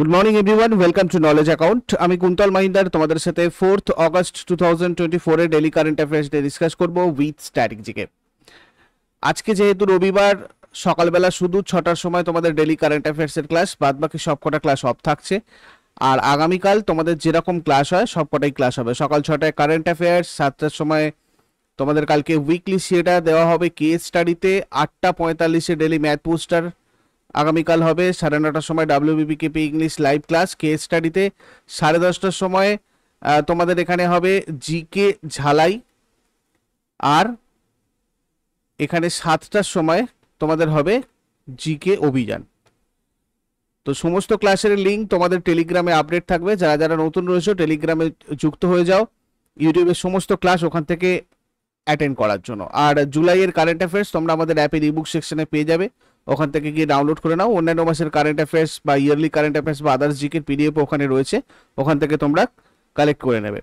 Good morning everyone, welcome to knowledge account. আমি কুন্তল মাহিন্দার তোমাদের সাথে 4 অগস্ট 2024 এর ডেইলি কারেন্ট অ্যাফেয়ার্স নিয়ে ডিসকাস করব উইথ স্ট্র্যাটেজিকে। আজকে যেহেতু রবিবার, সকালবেলা শুধু 6টার সময় তোমাদের ডেইলি কারেন্ট অ্যাফেয়ার্সের ক্লাস, বাদ বাকি সবকটা ক্লাস অফ থাকছে। আর আগামীকাল তোমাদের যেরকম ক্লাস হয় সবকটাই ক্লাস হবে। সকাল 6টায় কারেন্ট অ্যাফেয়ার্স, 7টার সময় তোমাদের কালকে উইকলি সেটা দেওয়া হবে কেস স্টাডিতে, 8:45-এ ডেইলি ম্যাথ পোস্টার আগামীকাল হবে, 9:30টার সময় WBPKP English live class case স্টাডিতে, 10:30টার সময় তোমাদের এখানে হবে জিকে ঝালাই, আর এখানে 7টার সময় তোমাদের হবে জিকে অভিযান। তো সমস্ত ক্লাসের লিঙ্ক তোমাদের টেলিগ্রামে আপডেট থাকবে। যারা যারা নতুন রয়েছে টেলিগ্রামে যুক্ত হয়ে যাও, ইউটিউবের সমস্ত ক্লাস ওখান থেকে অ্যাটেন্ড করার জন্য। আর জুলাইয়ের কারেন্ট অ্যাফেয়ার্স তোমরা আমাদের অ্যাপের ইবুক সেকশনে পেয়ে যাবে, ওখান থেকে গিয়ে ডাউনলোড করে নাও। অন্যান্য মাসের কারেন্ট অ্যাফেয়ার্স বা ইয়ারলি কারেন্ট অ্যাফেয়ার্স বা আদার্স জিকের পিডিএফ ওখানে রয়েছে, ওখান থেকে তোমরা কালেক্ট করে নেবে।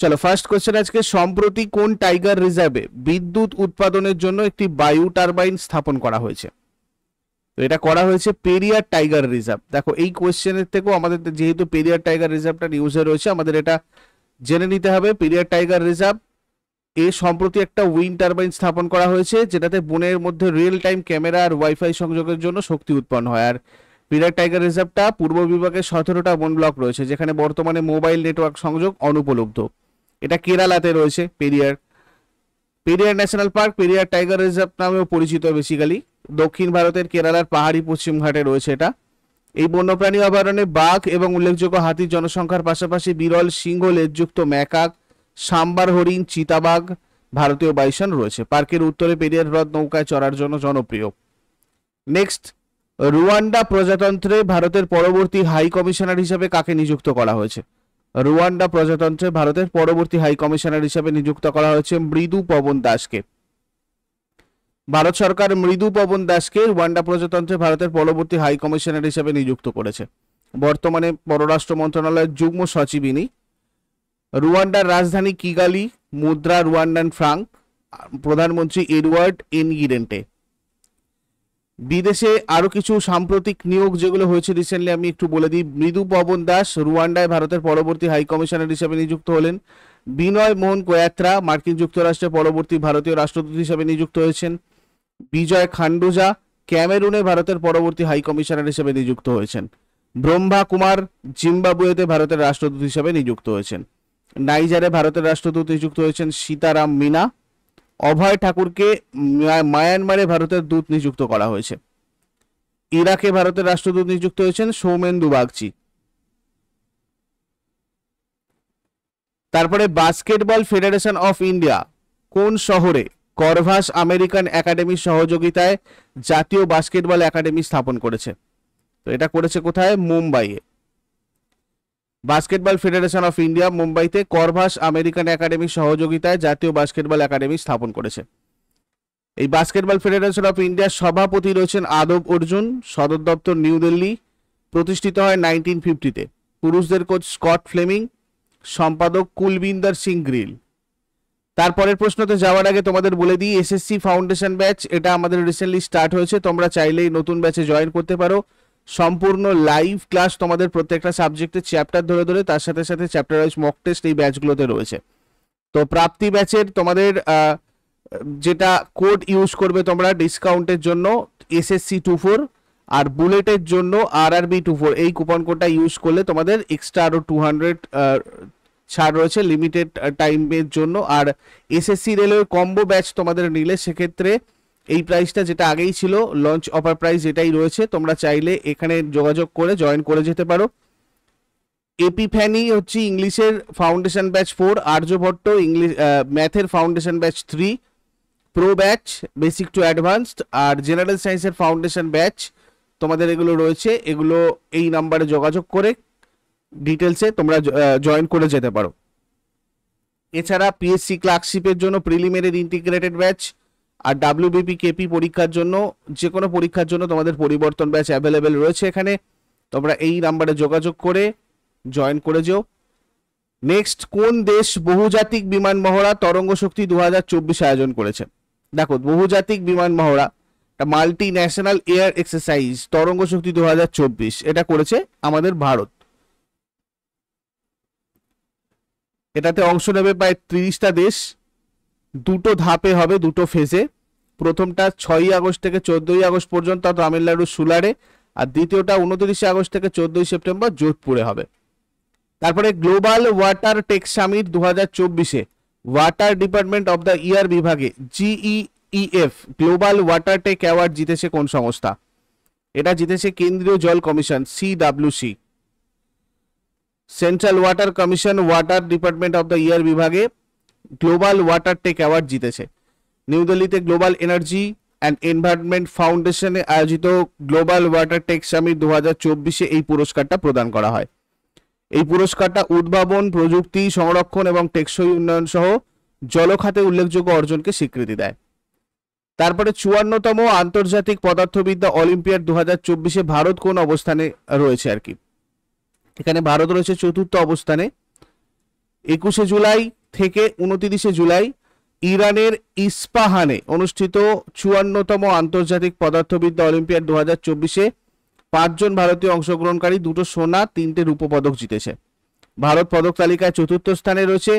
চলো, ফার্স্ট কোশ্চেন আজকে, সম্প্রতি কোন টাইগার রিজার্ভে বিদ্যুৎ উৎপাদনের জন্য একটি বায়ু টারবাইন স্থাপন করা হয়েছে? তো এটা করা হয়েছে পেরিয়ার টাইগার রিজার্ভ। দেখো, এই কোশ্চেনের থেকেও আমাদের যেহেতু পেরিয়ার টাইগার রিজার্ভটা নিউজে রয়েছে, আমাদের এটা জেনে নিতে হবে। পেরিয়ার টাইগার রিজার্ভ সম্প্রতি একটা উইন্ড টারবাইন স্থাপন করা হয়েছে, যেটাতে বনের মধ্যে রিয়েল টাইম ক্যামেরা আর ওয়াইফাই সংযোগের জন্য শক্তি উৎপন্ন হয়। আর পেরিয়ার টাইগার রিজার্ভটা পূর্ব বিভাগে 17টা বন ব্লক রয়েছে, যেখানে বর্তমানে মোবাইল নেটওয়ার্ক সংযোগ অনুপলব্ধ। এটা কেরালাতে রয়েছে। Periyar national park Periyar tiger reserve নামেও পরিচিত বেসিক্যালি। দক্ষিণ ভারতের কেরালার পাহাড়ি পশ্চিম ঘাটে রয়েছে এটা। এই বন্যপ্রাণী অভয়ারণ্যে বাঘ এবং উল্লেখযোগ্য হাতির জনসংখ্যার পাশাপাশি বিরল সিংহ লেজযুক্ত ম্যাকাক, সাম্বার হরিণ, চিতাবাঘ, ভারতীয় বাইসন রয়েছে। পার্কের উত্তরে পেরিয়ার হ্রদ নৌকায় চড়ার জন্য জনপ্রিয়। নেক্সট, রুয়ান্ডা প্রজাতন্ত্রে ভারতের পরবর্তী হাই কমিশনার হিসেবে কাকে নিযুক্ত করা হয়েছে? রুয়ান্ডা প্রজাতন্ত্রে ভারতের পরবর্তী হাই কমিশনার হিসেবে নিযুক্ত করা হয়েছে মৃদু পবন দাসকে। ভারত সরকার মৃদু পবন দাসকে রুয়ান্ডা প্রজাতন্ত্রে ভারতের পরবর্তী হাই কমিশনার হিসেবে নিযুক্ত করেছে। বর্তমানে পররাষ্ট্র মন্ত্রণালয়ের যুগ্ম সচিব ইনি। রুয়ান্ডার রাজধানী কিগালি, মুদ্রা রুয়ান্ডান ফ্রাঙ্ক, প্রধানমন্ত্রী এডওয়ার্ড এনগিরেন্টে। বিদেশে আরো কিছু সাম্প্রতিক নিয়োগ যেগুলো হয়েছে রিসেন্টলি আমি একটু বলে দিই। মৃদু পবন দাস রুয়ান্ডায় ভারতের পরবর্তী হাই কমিশনার হিসেবে নিযুক্ত হলেন। বিনয় মোহন কোয়াত্রা মার্কিন যুক্তরাষ্ট্রে পরবর্তী ভারতীয় রাষ্ট্রদূত হিসেবে নিযুক্ত হয়েছেন। বিজয় খান্ডুজা ক্যামেরুনে ভারতের পরবর্তী হাই কমিশনার হিসেবে নিযুক্ত হয়েছেন। ব্রহ্মা কুমার জিম্বাবুয়েতে ভারতের রাষ্ট্রদূত হিসেবে নিযুক্ত হয়েছেন। নাইজারে ভারতের রাষ্ট্রদূত নিযুক্ত হয়েছেন সীতারাম মিনা। অভয় ঠাকুরকে মায়ানমারে ভারতের দূত নিযুক্ত করা হয়েছে। ইরাকে ভারতের রাষ্ট্রদূত নিযুক্ত হয়েছেন সৌমেন্দু বাগচি। তারপরে বাস্কেটবল ফেডারেশন অফ ইন্ডিয়া কোন শহরে করভাস আমেরিকান একাডেমির সহযোগিতায় জাতীয় বাস্কেটবল একাডেমি স্থাপন করেছে? তো এটা করেছে কোথায়? মুম্বাইয়ে। বাস্কেটবল ফেডারেশন অফ ইন্ডিয়া মুম্বাইতে করভাস আমেরিকান একাডেমির সহযোগিতায় জাতীয় বাস্কেটবল একাডেমি স্থাপন করেছে। এই বাস্কেটবল ফেডারেশন অফ ইন্ডিয়ার সভাপতি রয়েছেন আদব অর্জুন। সদর দপ্তর নিউ দিল্লি। প্রতিষ্ঠিত হয় 1950-তে। পুরুষদের কোচ স্কট ফ্লেমিং, সম্পাদক কুলবিন্দর সিং গ্রিল। তারপরের প্রশ্নতে যাওয়ার আগে তোমাদের বলে দিই, এসএসসি ফাউন্ডেশন ব্যাচ এটা আমাদের রিসেন্টলি স্টার্ট হয়েছে। তোমরা চাইলেই নতুন ব্যাচে জয়েন করতে পারো। সম্পূর্ণ লাইভ ক্লাস তোমাদের প্রত্যেকটা সাবজেক্টের চ্যাপ্টার ধরে ধরে, তার সাথে সাথে চ্যাপ্টার ওয়াইজ মক টেস্ট এই ব্যাচগুলোতে রয়েছে। তো প্রাপ্তি ব্যাচের তোমাদের যেটা কোড ইউজ করবে তোমরা ডিসকাউন্টের জন্য SSC 24, আর বুলেটের জন্য RRB 24, এই কুপন কোডটা ইউজ করলে তোমাদের এক্সট্রা আরো 200 ছাড় রয়েছে লিমিটেড টাইমের জন্য। আর SSC রেলওয়ে কম্বো ব্যাচ তোমাদের নিলে সেক্ষেত্রে এই প্রাইসটা যেটা আগেই ছিল লঞ্চ অফার প্রাইস এটাই রয়েছে। তোমরা চাইলে এখানে যোগাযোগ করে জয়েন করে যেতে পারো। এপিফ্যানি হচ্ছে ইংলিশের ফাউন্ডেশন ব্যাচ 4, আর্যভট্ট ইংলিশ ম্যাথের foundation batch 3, pro batch basic to advanced, আর জেনারেল সায়েন্সের ফাউন্ডেশন ব্যাচ তোমাদের এগুলো রয়েছে। এগুলো এই নাম্বারে যোগাযোগ করে ডিটেলসে তোমরা জয়েন করে যেতে পারো। এছাড়া পিএসসি ক্লার্কশিপের জন্য প্রিলিমিনারি ইন্টিগ্রেটেড ব্যাচ আর WBPKP পরীক্ষার জন্য যে কোনো পরীক্ষার জন্য তোমাদের পরিবর্তন ব্যাচ অ্যাভেলেবেল রয়েছে এখানে। তোমরা এই নাম্বারে যোগাযোগ করে জয়েন করে যেও। নেক্সট, কোন দেশ বহুজাতিক বিমান মহড়া তরঙ্গ শক্তি 2024 আয়োজন করেছে? দেখো, বহুজাতিক বিমান মহড়া মাল্টি ন্যাশনাল এয়ার এক্সারসাইজ তরঙ্গ শক্তি 2024, এটা করেছে আমাদের ভারত। এটাতে অংশ নেবে প্রায় 30টা দেশ, দুটো ধাপে হবে, দুটো ফেজে। প্রথমটা 6ই আগস্ট থেকে 14ই আগস্ট পর্যন্ত তামিলনাড়ুর সুলারে, আর দ্বিতীয়টা 29শে আগস্ট থেকে 14ই সেপ্টেম্বর যোধপুরে হবে। তারপরে গ্লোবাল ওয়াটার টেক সামিট 2024-এ water department of the year বিভাগে GEEF global water tech award জিতেছে কোন সংস্থা? এটা জিতেছে কেন্দ্রীয় জল commission CWC। Central water commission water department of the year বিভাগে গ্লোবাল ওয়াটার টেক অ্যাওয়ার্ড জিতেছে। নিউ দিল্লিতে গ্লোবাল এনার্জি অ্যান্ড এনভায়রনমেন্ট ফাউন্ডেশনে আয়োজিত গ্লোবাল ওয়াটার টেক সামিট 2024-এ এই পুরস্কারটা প্রদান করা হয়। এই পুরস্কারটা উদ্ভাবন, প্রযুক্তি, সংরক্ষণ এবং টেকসই উন্নয়ন সহ জলখাতে উল্লেখযোগ্য অর্জনকে স্বীকৃতি দেয়। তারপরে 54তম আন্তর্জাতিক পদার্থবিদ্যা অলিম্পিয়াড 2024-এ ভারত কোন অবস্থানে রয়েছে আর কি? এখানে ভারত রয়েছে 4র্থ অবস্থানে। 21শে জুলাই থেকে 29শে জুলাই ইরানের ইস্পাহানে অনুষ্ঠিত 54তম আন্তর্জাতিক পদার্থবিদ্যা অলিম্পিয়াড 2024-এ 5 জন ভারতীয় অংশগ্রহণকারী 2টো সোনা 3টে রূপো পদক জিতেছে। ভারত পদক তালিকায় 4র্থ স্থানে রয়েছে,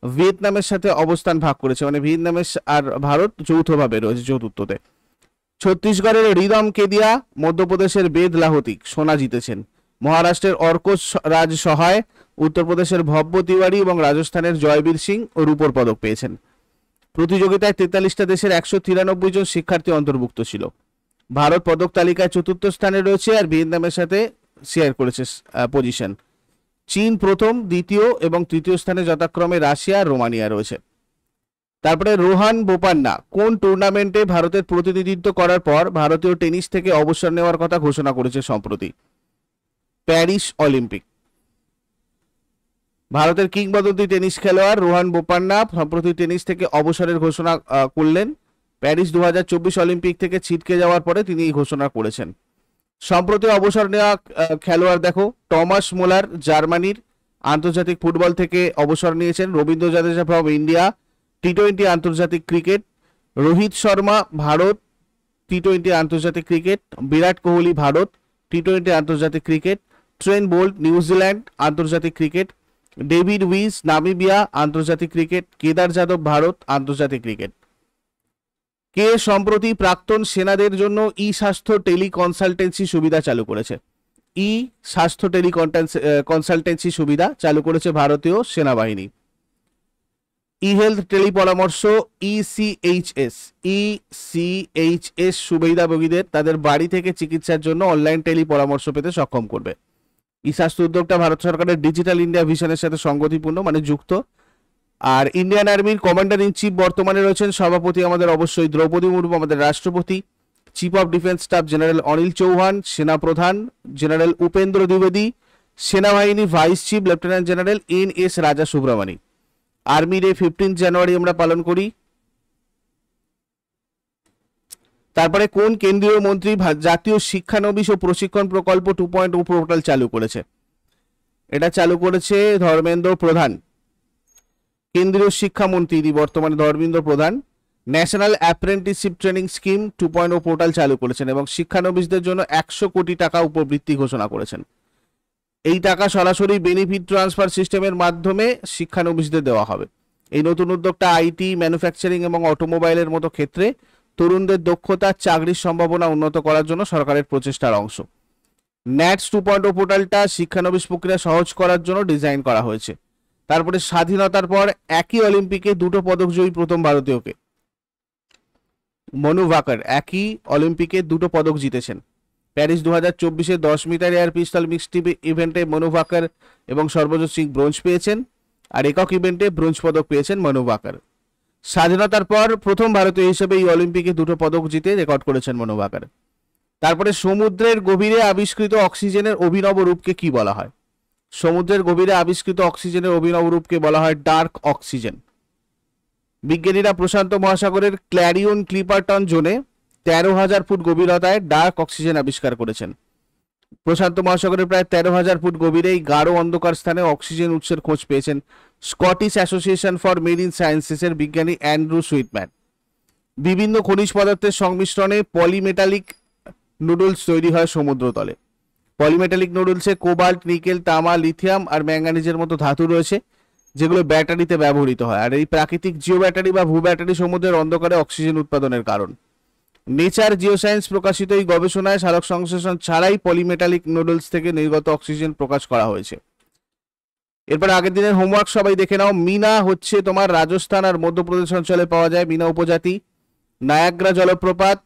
ভিয়েতনামের সাথে অবস্থান ভাগ করেছে, মানে ভিয়েতনামের আর ভারত যৌথভাবে রয়েছে 4র্থতে। ছত্তিশগড়ের রিদম কেদিয়া, মধ্যপ্রদেশের বেদ লাহোতি সোনা জিতেছেন। মহারাষ্ট্রের অর্ক রাজ সহায়, উত্তরপ্রদেশের ভব্য তিওয়ারি এবং রাজস্থানের জয়বীর সিং রূপোর পদক পেয়েছেন। প্রতিযোগিতায় 43টা দেশের 193 জন শিক্ষার্থী অন্তর্ভুক্ত ছিল। ভারত পদক তালিকায় 4র্থ স্থানে রয়েছে আর ভিয়েতনামের সাথে শেয়ার করেছে পজিশন। চীন প্রথম, দ্বিতীয় এবং তৃতীয় স্থানে যথাক্রমে রাশিয়া আর রোমানিয়া রয়েছে। তারপরে রোহান বোপান্না কোন টুর্নামেন্টে ভারতের প্রতিনিধিত্ব করার পর ভারতীয় টেনিস থেকে অবসর নেওয়ার কথা ঘোষণা করেছে সম্প্রতি? Paris Olympic. ভারতের কিংবদন্তি টেনিস খেলোয়াড় রোহান বোপান্না সম্প্রতি টেনিস থেকে অবসরের ঘোষণা করলেন। প্যারিস 2024 অলিম্পিক থেকে ছিটকে যাওয়ার পরে তিনি এই ঘোষণা করেছেন। সম্প্রতি অবসর নেওয়া খেলোয়াড় দেখো, টমাস মোলার জার্মানির আন্তর্জাতিক ফুটবল থেকে অবসর নিয়েছেন। Rabindra Jadeja from India T20 আন্তর্জাতিক ক্রিকেট। রোহিত শর্মা ভারত টি20 আন্তর্জাতিক ক্রিকেট। বিরাট কোহলি ভারত টি20 আন্তর্জাতিক ক্রিকেট। ট্রেন্ট বোল্ট নিউজিল্যান্ড আন্তর্জাতিক ক্রিকেট। ডেভিড উইজ নামিবিয়া আন্তর্জাতিক ক্রিকেট। কেদার যাদব ভারত আন্তর্জাতিক ক্রিকেট। কে সম্প্রতি প্রাক্তন সেনাদের জন্য ই স্বাস্থ্য টেলি কনসালটেন্সি সুবিধা চালু করেছে? ই স্বাস্থ্য টেলি কনসালটেন্সি সুবিধা চালু করেছে ভারতীয় সেনাবাহিনী। ই হেলথ টেলি পরামর্শ ECHS সুবিধাভোগীদের তাদের বাড়ি থেকে চিকিৎসার জন্য অনলাইন টেলি পরামর্শ পেতে সক্ষম করবে। ই স্বাস্থ্য উদ্যোগটা ভারত সরকারের ডিজিটাল ইন্ডিয়া ভিশনের সাথে সঙ্গতিপূর্ণ, মানে যুক্ত। আর ইন্ডিয়ান আর্মির কমান্ডার ইন চিফ বর্তমানে রয়েছেন সভাপতি আমাদের অবশ্যই দ্রৌপদী মুর্মু, আমাদের রাষ্ট্রপতি। Chief of defence staff general Anil Chauhan, সেনাপ্রধান জেনারেল উপেন্দ্র দ্বিবেদী, সেনাবাহিনী vice chief lieutenant general NS Raja সুব্রমণি। Army day 15 জানুয়ারি আমরা পালন করি। তারপরে কোন কেন্দ্রীয় মন্ত্রী জাতীয় শিক্ষানবিশ ও প্রশিক্ষণ প্রকল্প 2.0 পোর্টাল চালু করেছে? এটা চালু করেছে ধর্মেন্দ্র প্রধান। কেন্দ্রীয় শিক্ষামন্ত্রী বর্তমানে ধর্মেন্দ্র প্রধান national apprenticeship training scheme 2.0 portal চালু করেছেন এবং শিক্ষানবিশদের জন্য 100 কোটি টাকা উপবৃত্তি ঘোষণা করেছেন। এই টাকা সরাসরি বেনিফিট ট্রান্সফার সিস্টেমের মাধ্যমে শিক্ষানবিশদের দেওয়া হবে। এই নতুন উদ্যোগটা আইটি, ম্যানুফ্যাকচারিং এবং অটোমোবাইলের মতো ক্ষেত্রে তরুণদের দক্ষতা, চাকরির সম্ভাবনা উন্নত করার জন্য সরকারের প্রচেষ্টার অংশ। ন্যাটস 2.0 পোর্টালটা শিক্ষানবিশ প্রক্রিয়া সহজ করার জন্য ডিজাইন করা হয়েছে। তারপরে স্বাধীনতার পর একই অলিম্পিকে 2টো পদকজয়ী প্রথম ভারতীয়কে? মনু ভাকার একই অলিম্পিকে 2টো পদক জিতেছেন। প্যারিস 2024-এ 10 মিটার এয়ার পিস্তল মিক্সড ইভেন্টে মনু ভাকার এবং সর্বজিৎ সিং ব্রোঞ্জ পেয়েছেন, আর একক ইভেন্টে ব্রোঞ্জ পদক পেয়েছেন মনু ভাকার। স্বাধীনতার পর প্রথম ভারতীয় হিসেবে এই অলিম্পিকে 2টো পদক জিতে রেকর্ড করেছেন মনু ভাকার। তারপরে সমুদ্রের গভীরে আবিষ্কৃত অক্সিজেনের অভিনব রূপকে কি বলা হয়? সমুদ্রের গভীরে আবিষ্কৃত অক্সিজেনের অভিনব রূপকে বলা হয় ডার্ক অক্সিজেন। বিজ্ঞানীরা প্রশান্ত মহাসাগরের ক্ল্যারিয়ন ক্লিপারটন জোনে 13,000 ফুট গভীরতায় ডার্ক অক্সিজেন আবিষ্কার করেছেন। প্রশান্ত মহাসাগরের প্রায় 13,000 ফুট গভীরেই গাঢ় অন্ধকার স্থানে অক্সিজেন উৎসের খোঁজ পেয়েছেন স্কটিশ অ্যাসোসিয়েশন ফর মেরিন সায়েন্সেসের বিজ্ঞানী অ্যান্ড্রু সুইটম্যান। বিভিন্ন খনিজ পদার্থের সংমিশ্রণে পলিমেটালিক নুডলস তৈরি হয় সমুদ্রতলে। পলিমেটালিক নুডলসে কোবাল্ট, নিকেল, তামা, লিথিয়াম আর ম্যাঙ্গানিজের মতো ধাতু রয়েছে, যেগুলো ব্যাটারিতে ব্যবহৃত হয়। আর এই প্রাকৃতিক জিও ব্যাটারি বা ভূ ব্যাটারি সমুদ্রের অন্ধকারে অক্সিজেন উৎপাদনের কারণ। নেচার জিওসায়েন্স প্রকাশিত এই গবেষণায় সালোক সংশ্লেষণ ছাড়াই পলিমেটালিক নুডলস থেকে নির্গত অক্সিজেন প্রকাশ করা হয়েছে। এরপর আগের দিনের হোমওয়ার্ক সবাই দেখে নাও। মিনা হচ্ছে তোমার রাজস্থান আর মধ্যপ্রদেশ অঞ্চলে পাওয়া যায়। মিনা উপজাতি। নায়াগ্রা জলপ্রপাত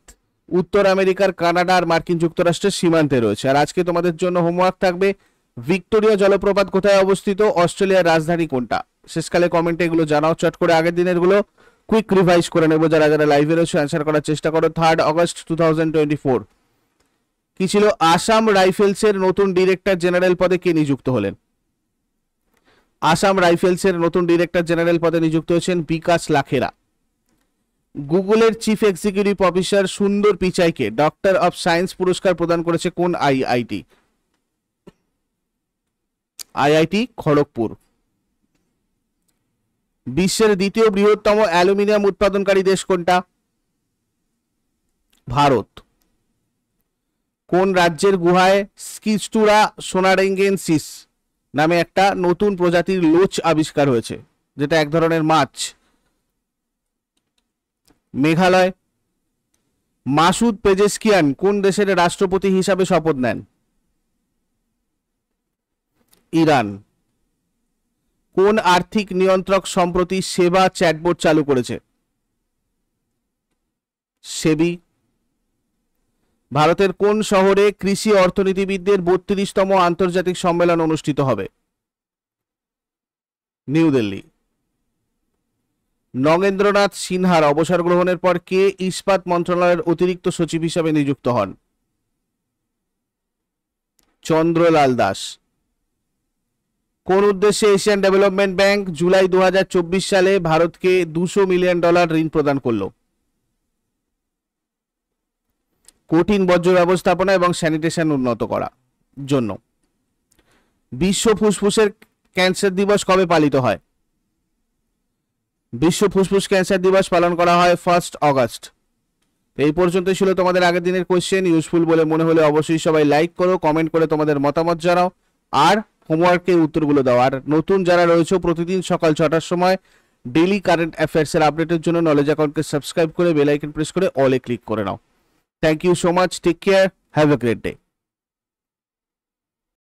উত্তর আমেরিকার কানাডা আর মার্কিন যুক্তরাষ্ট্রের সীমান্তে রয়েছে। আর আজকে তোমাদের জন্য হোমওয়ার্ক থাকবে, ভিক্টোরিয়া জলপ্রপাত কোথায় অবস্থিত, অস্ট্রেলিয়ার রাজধানী কোনটা। শেষকালে কমেন্টে এগুলো জানাও চট করে। আগের দিনের গুলো কুইক রিভাইজ করে নেবো, যারা যারা লাইভে রয়েছে অ্যান্সার করার চেষ্টা করো। 3 অগস্ট 2024 কি ছিল? আসাম রাইফেলসের নতুন ডিরেক্টর জেনারেল পদে কে নিযুক্ত হলেন? আসাম রাইফেলসের নতুন ডিরেক্টর জেনারেল পদে নিযুক্ত হয়েছেন বিকাশ লাখেরা। গুগলের চিফ এক্সিকিউটিভ অফিসার সুন্দর পিচাইকে ডক্টর অফ সায়েন্স পুরস্কার প্রদান করেছে কোন আইআইটি? আইআইটি খড়গপুর। বিশ্বের দ্বিতীয় বৃহত্তম অ্যালুমিনিয়াম উৎপাদনকারী দেশ কোনটা? ভারত। কোন রাজ্যের গুহায় স্কিস্টুরা সোনারেঙ্গেনসিস নামে একটা নতুন প্রজাতির লোচ আবিষ্কার হয়েছে, যেটা এক ধরনের মাছ? মেঘালয়। মাসুদ পেজেশকিয়ান কোন দেশের রাষ্ট্রপতি হিসাবে শপথ নেন? ইরান। কোন আর্থিক নিয়ন্ত্রক সম্প্রতি সেবা চ্যাটবোট চালু করেছে? সেবি। ভারতের কোন শহরে কৃষি অর্থনীতিবিদদের 32তম আন্তর্জাতিক সম্মেলন অনুষ্ঠিত হবে? নিউ দিল্লি। নগেন্দ্রনাথ সিনহার অবসর গ্রহণের পর কে ইস্পাত মন্ত্রণালয়ের অতিরিক্ত সচিব হিসাবে নিযুক্ত হন? চন্দ্রলাল দাস। কোন উদ্দেশ্যে এশিয়ান ডেভেলপমেন্ট ব্যাংক জুলাই 2024 সালে ভারতকে $200 মিলিয়ন ঋণ প্রদান করল? কঠিন বর্জ্য ব্যবস্থাপনা এবং স্যানিটেশন উন্নত করার জন্য। বিশ্ব ফুসফুসের ক্যান্সার দিবস কবে পালিত হয়? বিশ্ব ফুসফুস ক্যান্সার দিবস পালন করা হয় 1 অগস্ট। এই পর্যন্ত ছিল তোমাদের আগের দিনের কোশ্চেন। ইউজফুল বলে মনে হলে অবশ্যই সবাই লাইক করো, কমেন্ট করে তোমাদের মতামত জানাও, আর হোমওয়ার্কের উত্তরগুলো দাও। আর নতুন যারা রয়েছে প্রতিদিন সকাল 6টার সময় ডেইলি কারেন্ট অ্যাফেয়ার্সের আপডেটের জন্য নলেজ অ্যাকাউন্টকে সাবস্ক্রাইব করে বেল আইকন প্রেস করে অলে ক্লিক করে নাও। Thank you so much, take care, have a great day.